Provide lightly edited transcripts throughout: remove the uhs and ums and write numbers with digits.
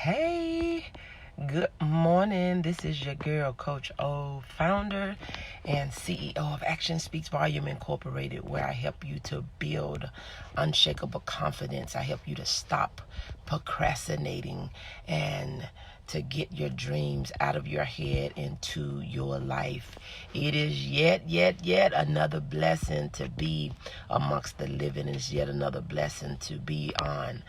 Hey, good morning. This is your girl, Coach O, founder and CEO of Action Speaks Volume Incorporated, where I help you to build unshakable confidence. I help you to stop procrastinating and to get your dreams out of your head into your life. It is yet another blessing to be amongst the living. It's yet another blessing to be on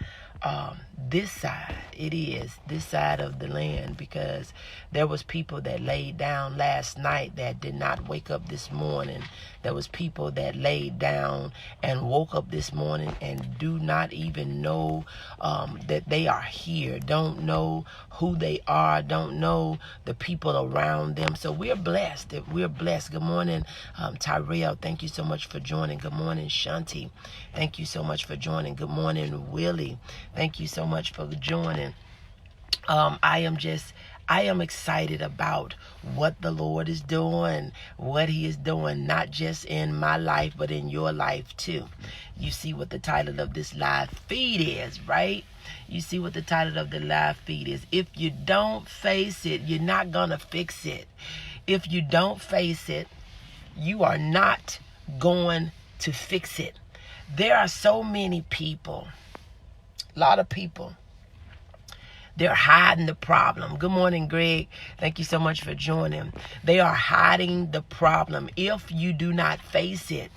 this side. It is this side of the land, because there was people that laid down last night that did not wake up this morning. There was people that laid down and woke up this morning and do not even know that they are here, don't know who they are, don't know the people around them. So we're blessed. We're blessed. Good morning, Tyrell. Thank you so much for joining. Good morning, Shanti. Thank you so much for joining. Good morning, Willie. Thank you so much for joining. I am excited about what the Lord is doing, what He is doing, not just in my life, but in your life too. You see what the title of this live feed is, right? You see what the title of the live feed is. If you don't face it, you're not going to fix it. If you don't face it, you are not going to fix it. There are so many people, a lot of people, they're hiding the problem. Good morning, Greg. Thank you so much for joining. They are hiding the problem. If you do not face it,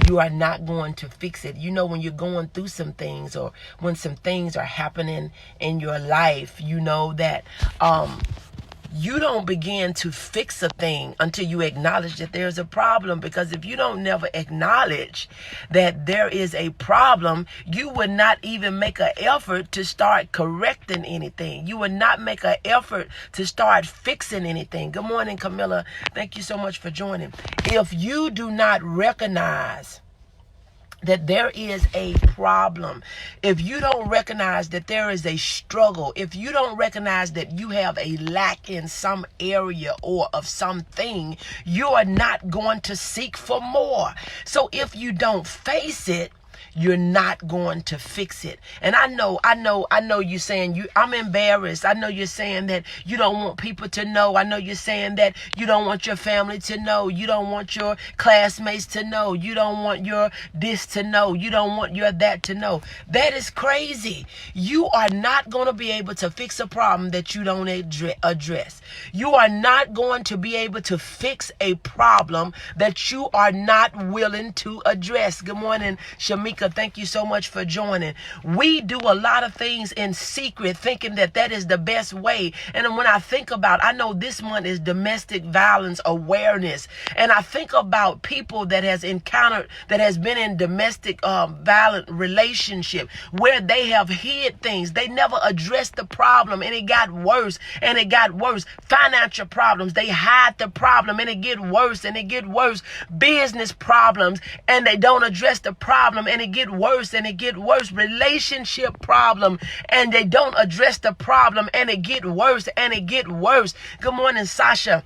you are not going to fix it. You know, when you're going through some things, or when some things are happening in your life, you know that you don't begin to fix a thing until you acknowledge that there's a problem. Because if you don't never acknowledge that there is a problem, you would not even make an effort to start correcting anything. You would not make an effort to start fixing anything. Good morning, Camilla. Thank you so much for joining. If you do not recognize that there is a problem, if you don't recognize that there is a struggle, if you don't recognize that you have a lack in some area or of something, you are not going to seek for more. So if you don't face it, you're not going to fix it. And I know you're saying I'm embarrassed. I know you're saying that you don't want people to know. I know you're saying that you don't want your family to know. You don't want your classmates to know. You don't want your this to know. You don't want your that to know. That is crazy. You are not going to be able to fix a problem that you don't address. You are not going to be able to fix a problem that you are not willing to address. Good morning, Shamika. Thank you so much for joining. We do a lot of things in secret, thinking that that is the best way. And when I think about, I know this month is domestic violence awareness, and I think about people that has been in domestic violent relationship where they have hid things. They never addressed the problem, and it got worse and it got worse. Financial problems, they hide the problem and it get worse and it get worse. Business problems, and they don't address the problem and it get worse and it get worse. Relationship problem, and they don't address the problem and it get worse and it get worse. Good morning, Sasha.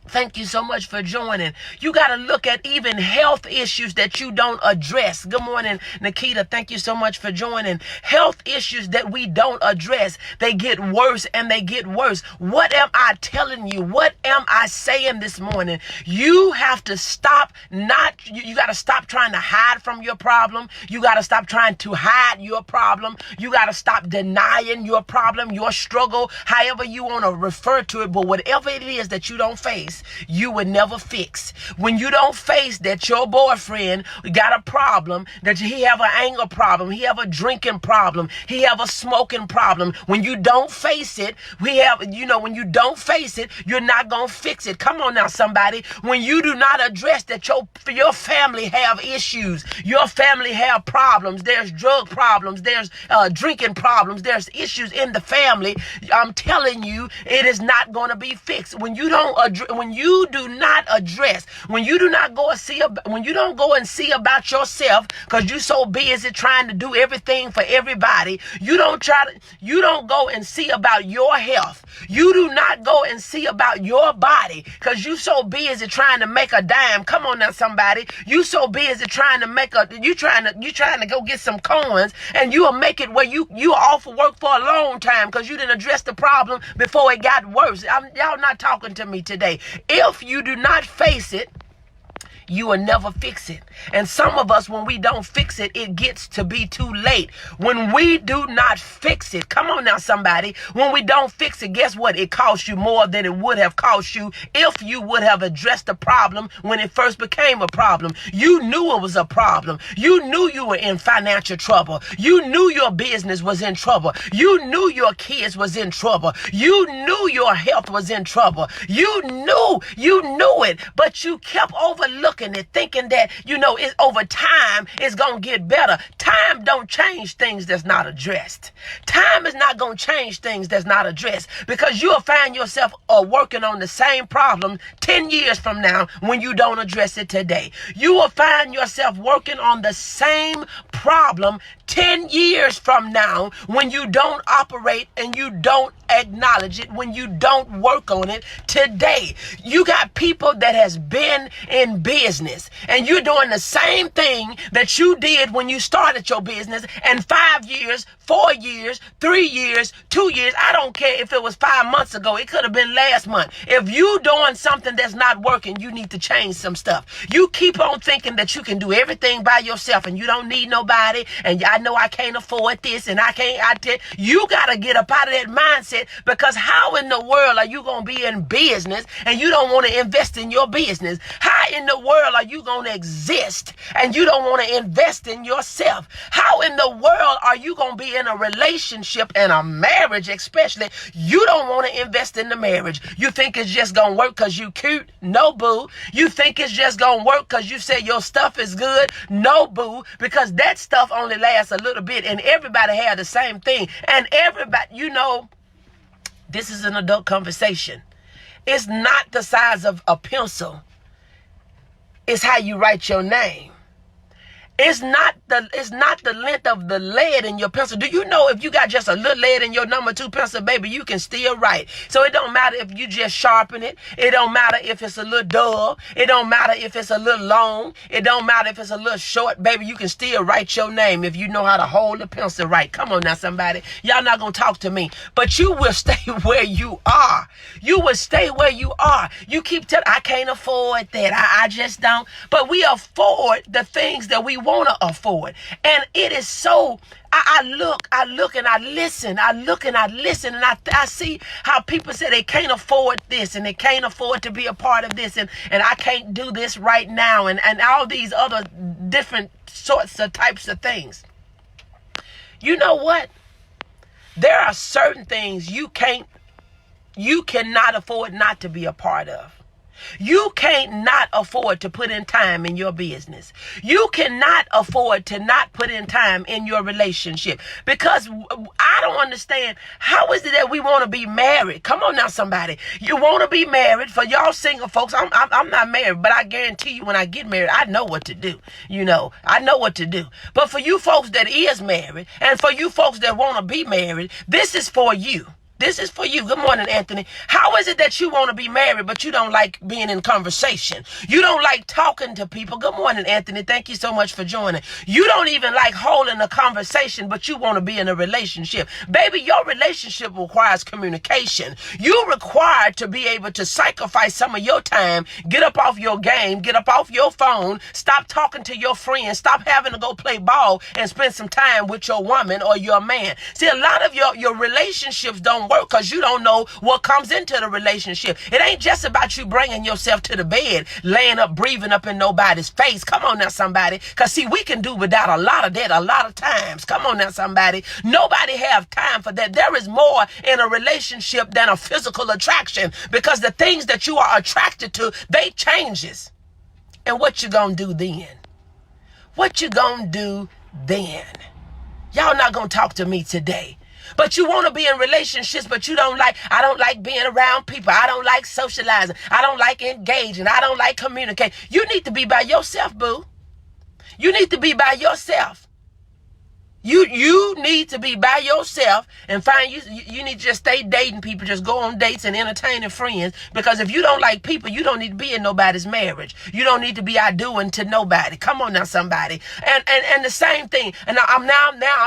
Thank you so much for joining. You got to look at even health issues that you don't address. Good morning, Nikita. Thank you so much for joining. Health issues that we don't address, they get worse and they get worse. What am I telling you? What am I saying this morning? You have to stop you got to stop trying to hide from your problem. You got to stop trying to hide your problem. You got to stop denying your problem, your struggle, however you want to refer to it. But whatever it is that you don't face, you would never fix. When you don't face that your boyfriend got a problem, that he have an anger problem, he have a drinking problem, he have a smoking problem, when you don't face it, when you don't face it, you're not going to fix it. Come on now, somebody. When you do not address that your family have issues, your family have problems, there's drug problems, there's drinking problems, there's issues in the family, I'm telling you, it is not going to be fixed. When you don't when you do not address, when you do not go and see, when you don't go and see about yourself because you're so busy trying to do everything for everybody, you don't go and see about your health. You do not go and see about your body because you so busy trying to make a dime. Come on now, somebody. You so busy trying to make you trying to go get some coins, and you will make it where you off of work for a long time because you didn't address the problem before it got worse. Y'all not talking to me today. If you do not face it, you will never fix it. And some of us, when we don't fix it, it gets to be too late. When we do not fix it, come on now, somebody. When we don't fix it, guess what? It costs you more than it would have cost you if you would have addressed the problem when it first became a problem. You knew it was a problem. You knew you were in financial trouble. You knew your business was in trouble. You knew your kids was in trouble. You knew your health was in trouble. You knew it, but you kept overlooking it, thinking that, it's over time, it's going to get better. Time don't change things that's not addressed. Time is not going to change things that's not addressed, because you'll find yourself working on the same problem 10 years from now when you don't address it today. You will find yourself working on the same problem 10 years from now when you don't operate and you don't acknowledge it, when you don't work on it today. You got people that has been in business and you're doing the same thing that you did when you started your business, and 5 years, 4 years, 3 years, 2 years, I don't care if it was 5 months ago, it could have been last month. If you doing something that's not working, you need to change some stuff. You keep on thinking that you can do everything by yourself and you don't need nobody, and I know I can't afford this and you got to get up out of that mindset, because how in the world are you going to be in business and you don't want to invest in your business? How in the world are you going to exist and you don't want to invest in yourself? How in the world are you going to be in a relationship and a marriage, especially, you don't want to invest in the marriage? You think it's just going to work because you cute? No, boo. You think it's just going to work because you say your stuff is good? No, boo, because that stuff only lasts a little bit and everybody have the same thing. And everybody, this is an adult conversation. It's not the size of a pencil. It's how you write your name. It's not the length of the lead in your pencil. Do you know if you got just a little lead in your number 2 pencil, baby, you can still write. So it don't matter if you just sharpen it. It don't matter if it's a little dull. It don't matter if it's a little long. It don't matter if it's a little short. Baby, you can still write your name if you know how to hold the pencil right. Come on now, somebody. Y'all not going to talk to me. But you will stay where you are. You will stay where you are. You keep telling, I can't afford that. I just don't. But we afford the things that we want to afford. And it is so, I look and I listen, and I see how people say they can't afford this and they can't afford to be a part of this, and I can't do this right now, and all these other different sorts of types of things. You know what? There are certain things you cannot afford not to be a part of. You can't not afford to put in time in your business. You cannot afford to not put in time in your relationship, because I don't understand, how is it that we want to be married? Come on now, somebody. You want to be married. For y'all single folks, I'm not married, but I guarantee you when I get married, I know what to do. I know what to do. But for you folks that is married, and for you folks that want to be married, this is for you. This is for you. Good morning, Anthony. How is it that you want to be married, but you don't like being in conversation? You don't like talking to people. Good morning, Anthony. Thank you so much for joining. You don't even like holding a conversation, but you want to be in a relationship. Baby, your relationship requires communication. You're required to be able to sacrifice some of your time, get up off your game, get up off your phone, stop talking to your friends, stop having to go play ball, and spend some time with your woman or your man. See, a lot of your relationships don't work because you don't know what comes into the relationship. It ain't just about you bringing yourself to the bed, laying up, breathing up in nobody's face. Come on now, somebody. Because see, we can do without a lot of that a lot of times. Come on now, somebody. Nobody have time for that. There is more in a relationship than a physical attraction, because the things that you are attracted to, they changes. And what you gonna do then? What you gonna do then? Y'all not gonna talk to me today. But you want to be in relationships, but I don't like being around people. I don't like socializing. I don't like engaging. I don't like communicating. You need to be by yourself, boo. You need to be by yourself. You need to be by yourself and find you need to just stay dating people, just go on dates and entertaining friends. Because if you don't like people, you don't need to be in nobody's marriage. You don't need to be out doing to nobody. Come on now, somebody. And the same thing. And I'm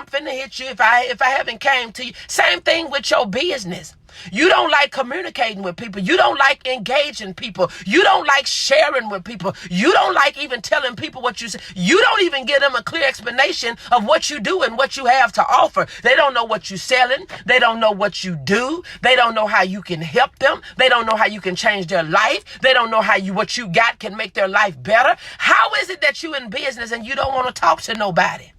finna hit you if I haven't came to you. Same thing with your business. You don't like communicating with people. You don't like engaging people. You don't like sharing with people. You don't like even telling people what you say. You don't even give them a clear explanation of what you do and what you have to offer. They don't know what you're selling. They don't know what you do. They don't know how you can help them. They don't know how you can change their life. They don't know how what you got can make their life better. How is it that you in business and you don't want to talk to nobody?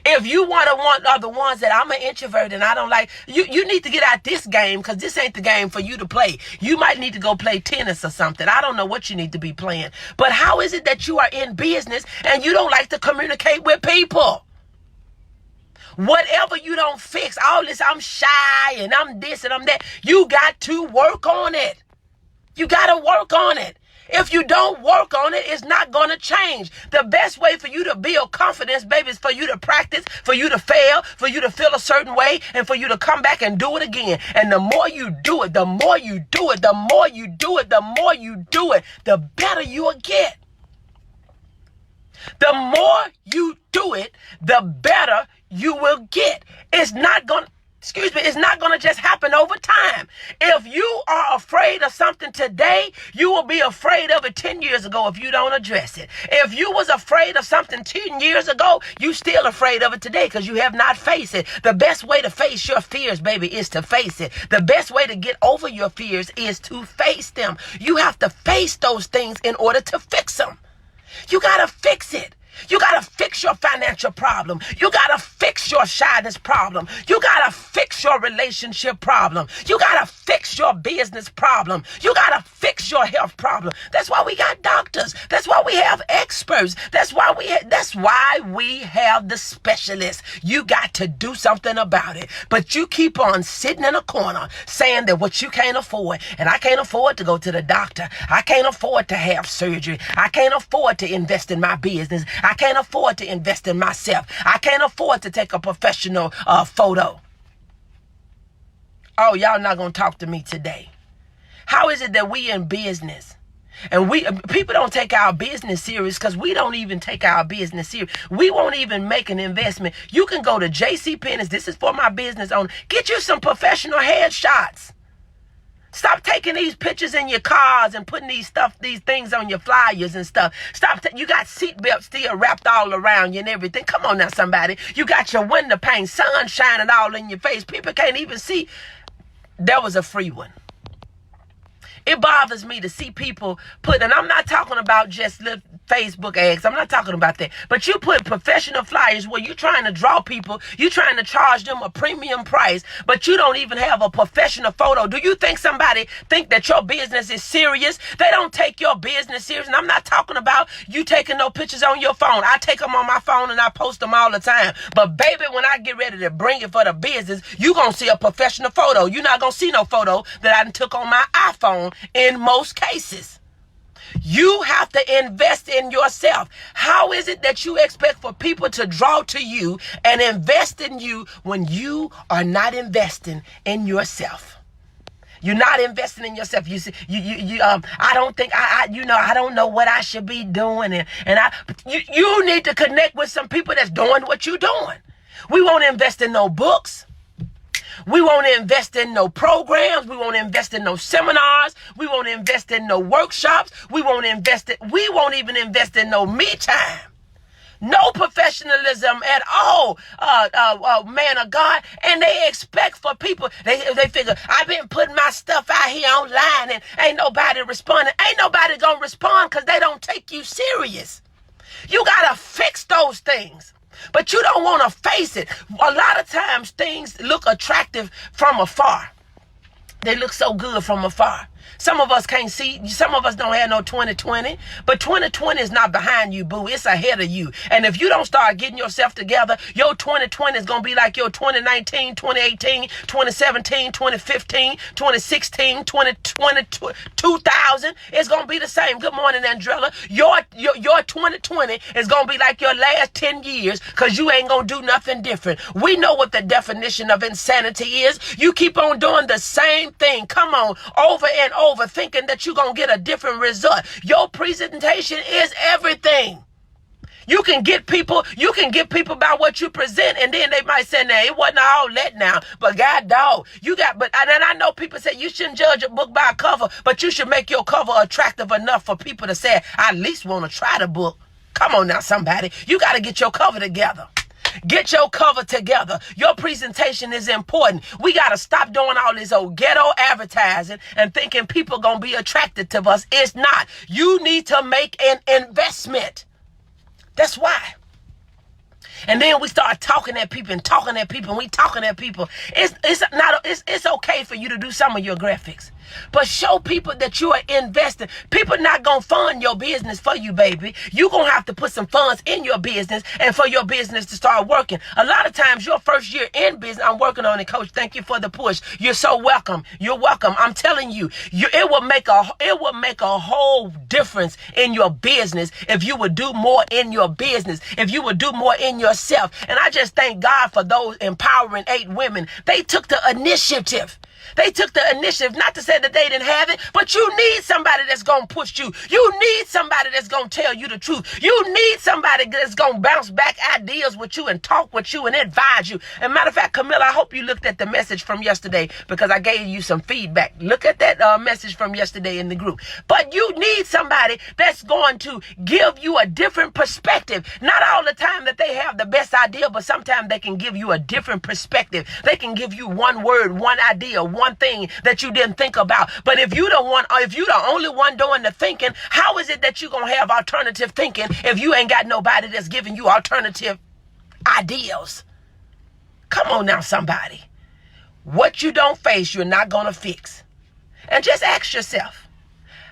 If you are the ones that I'm an introvert and I don't like, you need to get out this game, because this ain't the game for you to play. You might need to go play tennis or something. I don't know what you need to be playing. But how is it that you are in business and you don't like to communicate with people? Whatever you don't fix, all this, I'm shy and I'm this and I'm that, you got to work on it. You got to work on it. If you don't work on it, it's not going to change. The best way for you to build confidence, baby, is for you to practice, for you to fail, for you to feel a certain way, and for you to come back and do it again. And the more you do it, the more you do it, the more you do it, the more you do it, the better you will get. The more you do it, the better you will get. It's not going to just happen over time. If you are afraid of something today, you will be afraid of it 10 years ago if you don't address it. If you was afraid of something 10 years ago, you still afraid of it today because you have not faced it. The best way to face your fears, baby, is to face it. The best way to get over your fears is to face them. You have to face those things in order to fix them. You got to fix it. You got to fix your financial problem. You got to fix your shyness problem. You got to fix your relationship problem. You got to fix your business problem. You got to fix your health problem. That's why we got doctors. That's why we have experts. That's why we have the specialists. You got to do something about it. But you keep on sitting in a corner saying that what you can't afford, and I can't afford to go to the doctor. I can't afford to have surgery. I can't afford to invest in my business. I can't afford to invest in myself. I can't afford to take a professional photo. Oh, y'all not going to talk to me today. How is it that we in business and people don't take our business serious because we don't even take our business serious. We won't even make an investment. You can go to JCPenney's. This is for my business owner. Get you some professional headshots. Stop taking these pictures in your cars and putting these things on your flyers and stuff. You got seatbelts still wrapped all around you and everything. Come on now, somebody. You got your window pane, sun shining all in your face. People can't even see. There was a free one. It bothers me to see people and I'm not talking about just Facebook ads. I'm not talking about that. But you put professional flyers where you're trying to draw people. You're trying to charge them a premium price, but you don't even have a professional photo. Do you think somebody think that your business is serious? They don't take your business serious. And I'm not talking about you taking no pictures on your phone. I take them on my phone and I post them all the time. But baby, when I get ready to bring it for the business, you're going to see a professional photo. You're not going to see no photo that I took on my iPhone in most cases. You have to invest in yourself. How is it that you expect for people to draw to you and invest in you when you are not investing in yourself? You're not investing in yourself. I don't think I don't know what I should be doing, you need to connect with some people that's doing what you're doing. We won't invest in no books. We won't invest in no programs. We won't invest in no seminars. We won't invest in no workshops. We won't even invest in no me time. No professionalism at all, man of God. And they expect for people, they figure, I've been putting my stuff out here online and ain't nobody responding. Ain't nobody gonna respond because they don't take you serious. You gotta fix those things. But you don't want to face it. A lot of times things look attractive from afar. They look so good from afar. Some of us can't see. Some of us don't have no 2020. But 2020 is not behind you, boo. It's ahead of you. And if you don't start getting yourself together, your 2020 is going to be like your 2019, 2018, 2017, 2015, 2016, 2020, 2000. It's going to be the same. Good morning, Andrella. Your 2020 is going to be like your last 10 years because you ain't going to do nothing different. We know what the definition of insanity is. You keep on doing the same thing. Come on, over and over, thinking that you're going to get a different result. Your presentation is everything. You can get people by what you present, and then they might say, "Nah, it wasn't all that now." But God, dog, and I know people say you shouldn't judge a book by a cover, but you should make your cover attractive enough for people to say, "I at least want to try the book." Come on now, somebody. You got to get your cover together. Get your cover together. Your presentation is important. We got to stop doing all this old ghetto advertising and thinking people going to be attracted to us. It's not. You need to make an investment. That's why. And then we start talking at people and talking at people and we talking at people. It's okay for you to do some of your graphics. But show people that you are investing. People not going to fund your business for you, baby. You're going to have to put some funds in your business and for your business to start working. A lot of times, your first year in business, I'm working on it, Coach. Thank you for the push. You're so welcome. You're welcome. I'm telling you, it will make a whole difference in your business if you would do more in your business, if you would do more in yourself. And I just thank God for those empowering 8 women. They took the initiative. They took the initiative, not to say that they didn't have it, but you need somebody that's going to push you. You need somebody that's going to tell you the truth. You need somebody that's going to bounce back ideas with you and talk with you and advise you. And matter of fact, Camilla, I hope you looked at the message from yesterday because I gave you some feedback. Look at that message from yesterday in the group. But you need somebody that's going to give you a different perspective. Not all the time that they have the best idea, but sometimes they can give you a different perspective. They can give you one word, one idea, one thing that you didn't think about. But if you're the only one doing the thinking, how is it that you're going to have alternative thinking if you ain't got nobody that's giving you alternative ideas? Come on now, somebody. What you don't face, you're not going to fix. And just ask yourself,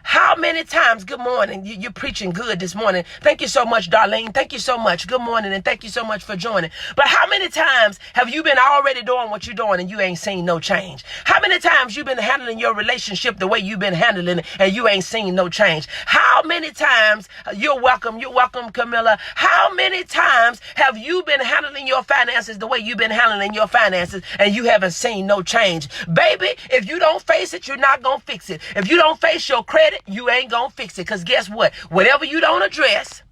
how many times, good morning, you're preaching good this morning. Thank you so much, Darlene. Thank you so much. Good morning, and thank you so much for joining. But how many times have you been already doing what you're doing and you ain't seen no change? How many times you been handling your relationship the way you've been handling it and you ain't seen no change? How many times, you're welcome, Camilla. How many times have you been handling your finances the way you've been handling your finances and you haven't seen no change? Baby, if you don't face it, you're not going to fix it. If you don't face your credit, you ain't gonna fix it. Because guess what? Whatever you don't address,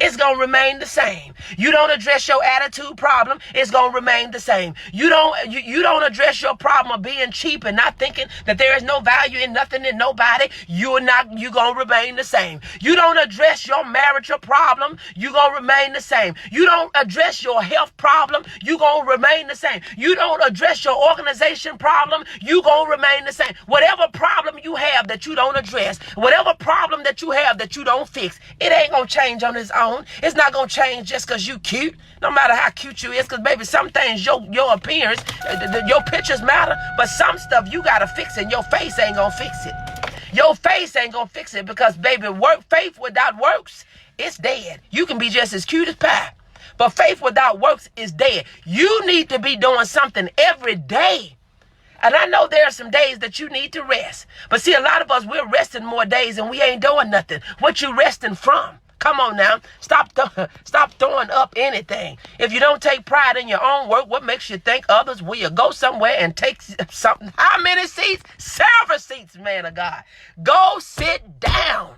it's going to remain the same. You don't address your attitude problem, it's going to remain the same. You don't address your problem of being cheap and not thinking that there is no value in nothing in nobody, you're going to remain the same. You don't address your marital problem, you're going to remain the same. You don't address your health problem, you're going to remain the same. You don't address your organization problem, you're going to remain the same. Whatever problem you have that you don't address, whatever problem that you have that you don't fix, it ain't going to change on its own. It's not going to change just because you cute, no matter how cute you is, because, baby, some things, your appearance, your pictures matter, but some stuff you got to fix and your face ain't going to fix it. Your face ain't going to fix it because, baby, faith without works, it's dead. You can be just as cute as pie, but faith without works is dead. You need to be doing something every day. And I know there are some days that you need to rest. But see, a lot of us, we're resting more days and we ain't doing nothing. What you resting from? Come on now. Stop throwing up anything. If you don't take pride in your own work, what makes you think others will? Go somewhere and take something. How many seats? Several seats, man of God. Go sit down.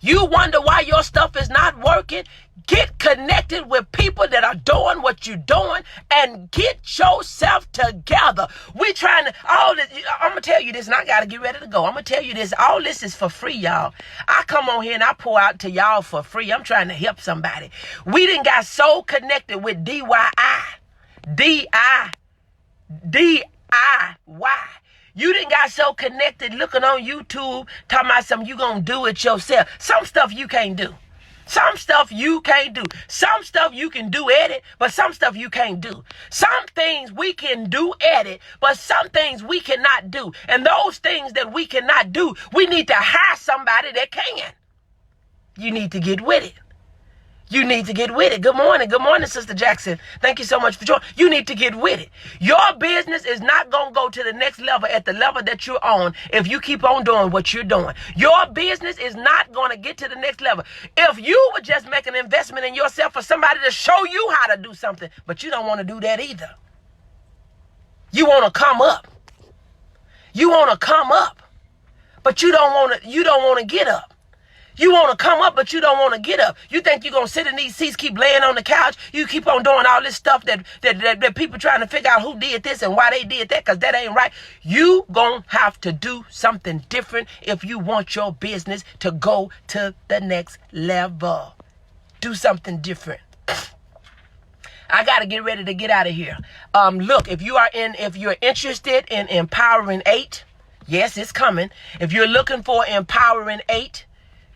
You wonder why your stuff is not working? Get connected with people that are doing what you're doing and get yourself together. We're trying to, all this, I'm going to tell you this and I got to get ready to go. I'm going to tell you this. All this is for free, y'all. I come on here and I pour out to y'all for free. I'm trying to help somebody. We done got so connected with DIY. You done got so connected looking on YouTube, talking about something you going to do it yourself. Some stuff you can't do. Some stuff you can't do. Some stuff you can do at it, but some stuff you can't do. Some things we can do at it, but some things we cannot do. And those things that we cannot do, we need to hire somebody that can. You need to get with it. You need to get with it. Good morning. Good morning, Sister Jackson. Thank you so much for joining. You need to get with it. Your business is not going to go to the next level at the level that you're on if you keep on doing what you're doing. Your business is not going to get to the next level. If you would just make an investment in yourself for somebody to show you how to do something, but you don't want to do that either. You want to come up. You want to come up, but you don't want to get up. You want to come up, but you don't want to get up. You think you're going to sit in these seats, keep laying on the couch. You keep on doing all this stuff that people trying to figure out who did this and why they did that, because that ain't right. You going to have to do something different if you want your business to go to the next level. Do something different. I got to get ready to get out of here. Look, if you're interested in Empowering 8, yes, it's coming. If you're looking for Empowering 8,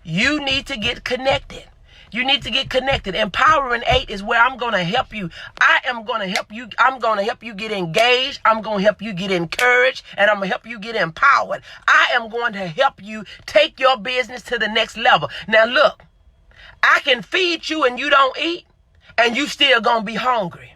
you need to get connected. You need to get connected. Empowering 8 is where I'm going to help you. I am going to help you. I'm going to help you get engaged. I'm going to help you get encouraged. And I'm going to help you get empowered. I am going to help you take your business to the next level. Now, look, I can feed you and you don't eat, and you still going to be hungry.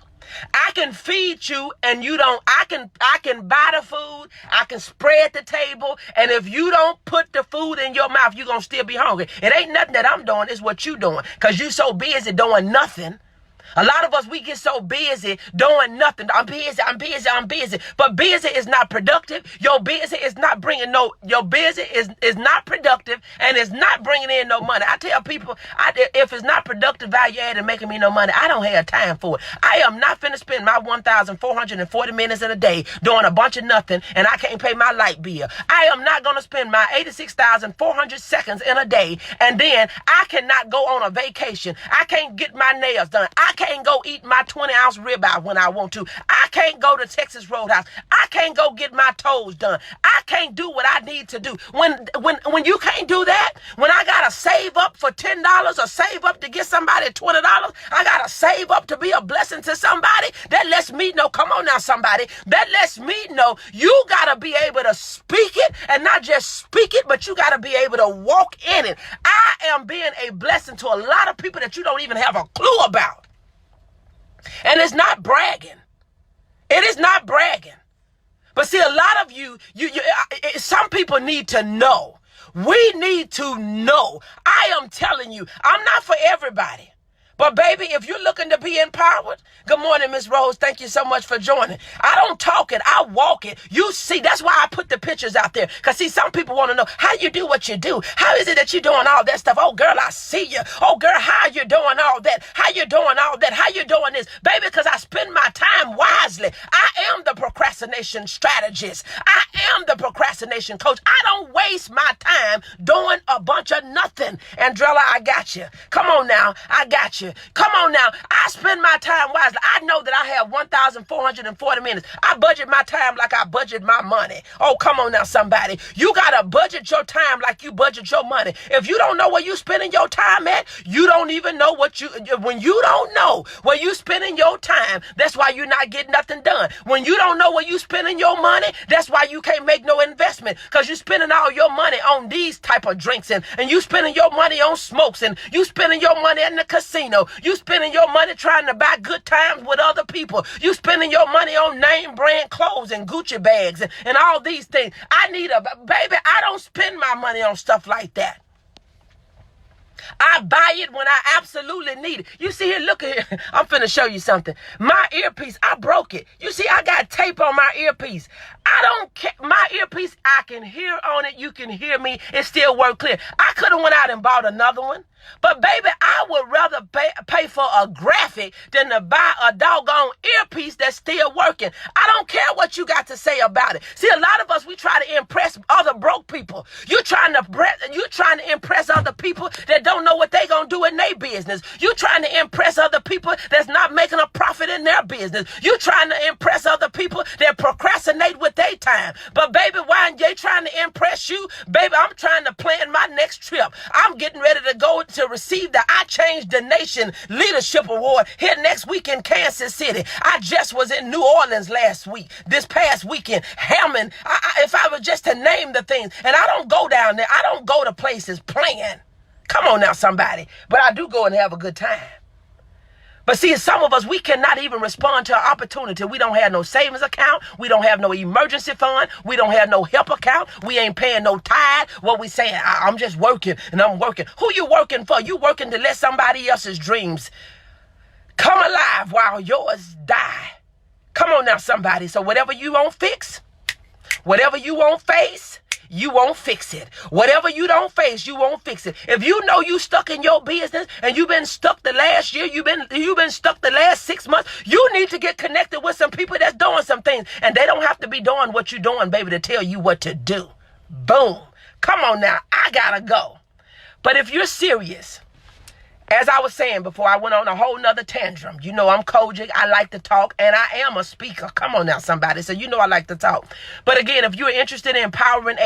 I can feed you and you don't. I can buy the food. I can spread the table. And if you don't put the food in your mouth, you're going to still be hungry. It ain't nothing that I'm doing. It's what you doing, because you so busy doing nothing. A lot of us, we get so busy doing nothing. I'm busy. But busy is not productive. Your busy is not bringing your busy is not productive, and it's not bringing in no money. I tell people, if it's not productive, value add, and making me no money, I don't have time for it. I am not finna spend my 1,440 minutes in a day doing a bunch of nothing, and I can't pay my light bill. I am not going to spend my 86,400 seconds in a day, and then I cannot go on a vacation. I can't get my nails done. I can't go eat my 20-ounce ribeye when I want to. I can't go to Texas Roadhouse. I can't go get my toes done. I can't do what I need to do. When you can't do that, when I gotta save up for $10 or save up to get somebody $20, I gotta save up to be a blessing to somebody. That lets me know, come on now, somebody. That lets me know you gotta be able to speak it, and not just speak it, but you gotta be able to walk in it. I am being a blessing to a lot of people that you don't even have a clue about. And it's not bragging. It is not bragging. But see, a lot of you, some people need to know. We need to know. I am telling you, I'm not for everybody. But baby, if you're looking to be empowered, good morning, Miss Rose. Thank you so much for joining. I don't talk it, I walk it. You see, that's why I put the pictures out there. Because see, some people want to know how you do what you do. How is it that you're doing all that stuff? Oh, girl, I see you. Oh, girl, how you doing all that? How you doing all that? How you doing this? Baby, because I spend my time wisely. I am the procrastination strategist. I am the procrastination coach. I don't waste my time doing a bunch of nothing. Andrella, I got you. Come on now. I got you. Come on now. I spend my time wisely. I know that I have 1,440 minutes. I budget my time like I budget my money. Oh, come on now, somebody. You got to budget your time like you budget your money. If you don't know where you spending your time at, you don't even know when you don't know where you spending your time, that's why you're not getting nothing done. When you don't know where you spending your money, that's why you can't make no investment, because you're spending all your money on these type of drinks, and you spending your money on smokes, and you spending your money in the casino. You spending your money trying to buy good times with other people. You spending your money on name brand clothes and Gucci bags and all these things. Baby, I don't spend my money on stuff like that. I buy it when I absolutely need it. You see here, look here. I'm finna show you something. My earpiece, I broke it. You see, I got tape on my earpiece. I don't care. My earpiece, I can hear on it. You can hear me. It still work clear. I could have went out and bought another one. But baby, I would rather pay for a graphic than to buy a doggone earpiece that's still working. I don't care what you got to say about it. See, a lot of us, we try to impress other broke people. You're trying to impress other people that don't know what they gonna do in their business. You're trying to impress other people that's not making a profit in their business. You're trying to impress other people that procrastinate with their time. But baby, why ain't they trying to impress you? Baby, I'm trying to plan my next trip. I'm getting ready to go to receive the I Changed the Nation Leadership Award here next week in Kansas City. I just was in New Orleans this past weekend. Hammond, if I were just to name the things, and I don't go down there, I don't go to places playing. Come on now, somebody. But I do go and have a good time. But see, some of us, we cannot even respond to an opportunity. We don't have no savings account. We don't have no emergency fund. We don't have no help account. We ain't paying no tithe. What we saying, I'm just working and I'm working. Who you working for? You working to let somebody else's dreams come alive while yours die. Come on now, somebody. So whatever you won't fix, whatever you won't face, you won't fix it. Whatever you don't face, you won't fix it. If you know you stuck in your business and you've been stuck the last year, you've been stuck the last 6 months, you need to get connected with some people that's doing some things. And they don't have to be doing what you're doing, baby, to tell you what to do. Boom. Come on now. I gotta go. But if you're serious, as I was saying before, I went on a whole nother tantrum. You know I'm Kojic. I like to talk, and I am a speaker. Come on now, somebody. So you know I like to talk. But again, if you're interested in Empowering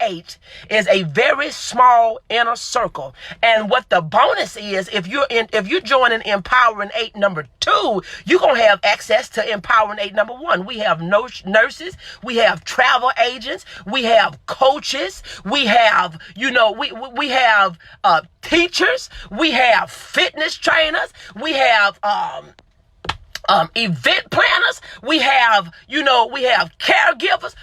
8 is a very small inner circle. And what the bonus is, if you're joining Empowering 8 number 2, you're gonna have access to Empowering 8 number 1. We have nurses, we have travel agents, we have coaches, we have we have teachers. We have fitness trainers. We have event planners. We have, we have caregivers.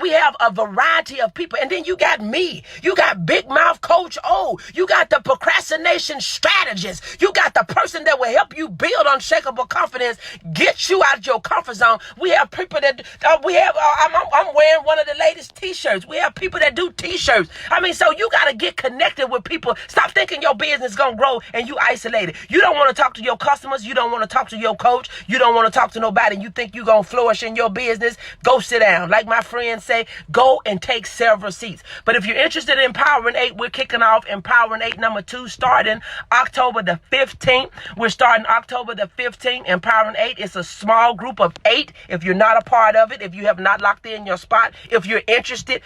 We have a variety of people. And then you got me. You got Big Mouth Coach O. You got the procrastination strategist. You got the person that will help you build unshakable confidence, get you out of your comfort zone. We have people that I'm wearing one of the latest t-shirts. We have people that do t-shirts. So you got to get connected with people. Stop thinking your business is going to grow and you isolated. You don't want to talk to your customers. You don't want to talk to your coach. You don't want to talk to nobody. You think you're going to flourish in your business. Go sit down. Like my friends say, go and take several seats. But if you're interested in Empowering 8, we're kicking off Empowering 8 number 2 starting October the 15th. We're starting October the 15th. Empowering 8 is a small group of 8. If you're not a part of it, if you have not locked in your spot, if you're interested,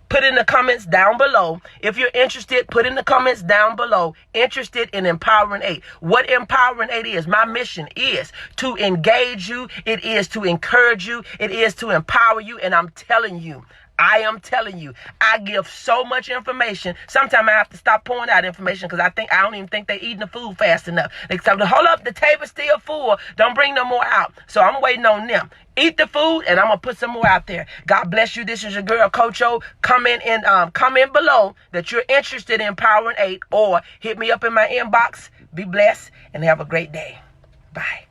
put in the comments down below. If you're interested, put in the comments down below. Interested in Empowering 8. What Empowering 8 is, my mission is to engage you. It is to encourage you. It is to empower you. And I am telling you, I give so much information. Sometimes I have to stop pouring out information because I don't even think they're eating the food fast enough. They tell me, hold up, the table's still full. Don't bring no more out. So I'm waiting on them. Eat the food, and I'm going to put some more out there. God bless you. This is your girl, Coach O. Comment below that you're interested in Empowering 8 or hit me up in my inbox. Be blessed and have a great day. Bye.